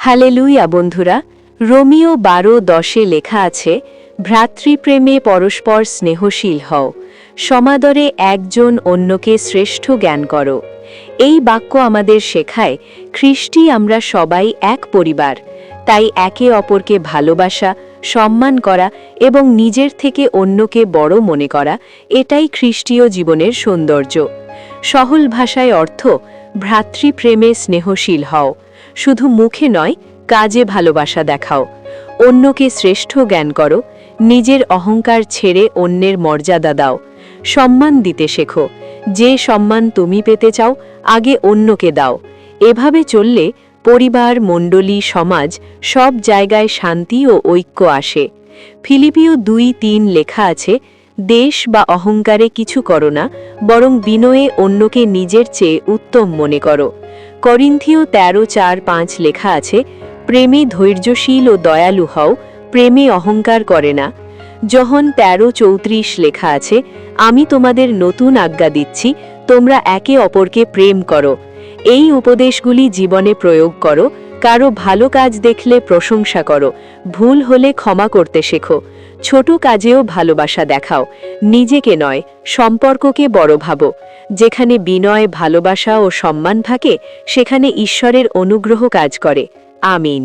Hallelujah বন্ধুরা, Romeo 12:10 লেখা আছে, ভ্রাতৃপ্রেমে পরস্পর স্নেহশীল হও, সমাদরে একজন অন্যকে শ্রেষ্ঠ জ্ঞান করো। এই বাক্য আমাদের শেখায় খ্রিস্টি আমরা সবাই এক পরিবার, তাই একে অপরকে ভালোবাসা, সম্মান করা এবং নিজের থেকে অন্যকে বড় মনে করা, এটাই খ্রিস্টীয় জীবনের সৌন্দর্য। সহজ ভাষায় অর্থ, ভ্রাতৃপ্রেমে স্নেহশীল হও, শুধু মুখে নয়, কাজে ভালোবাসা দেখাও, অন্যকে শ্রেষ্ঠ জ্ঞান করো, নিজের অহংকার ছেড়ে অন্যের মর্যাদা দাও, সম্মান দিতে শেখো, যে সম্মান তুমি পেতে চাও আগে অন্যকে দাও। এভাবে চললে পরিবার, মণ্ডলী, সমাজ সব জায়গায় শান্তি ও ঐক্য আসে। ফিলিপিও 2:3 লেখা আছে, দেশ বা অহংকারে কিছু করো না, বরং বিনয়ে অন্যকে নিজের চেয়ে উত্তম মনে করো। করিন্থীয় 13:4-5 লেখা আছে, প্রেমে ধৈর্যশীল ও দয়ালু হও, প্রেমে অহংকার করে না। যোহন 13:34 লেখা আছে, আমি তোমাদের নতুন আজ্ঞা দিচ্ছি, তোমরা একে অপরকে প্রেম করো। এই উপদেশগুলি জীবনে প্রয়োগ করো, কারো ভালো কাজ দেখলে প্রশংসা করো, ভুল হলে ক্ষমা করতে শেখো, ছোট কাজেও ভালোবাসা দেখাও, নিজেকে নয় সম্পর্ককে বড় ভাবো। যেখানে বিনয়, ভালোবাসা ও সম্মান থাকে, সেখানে ঈশ্বরের অনুগ্রহ কাজ করে। আমিন।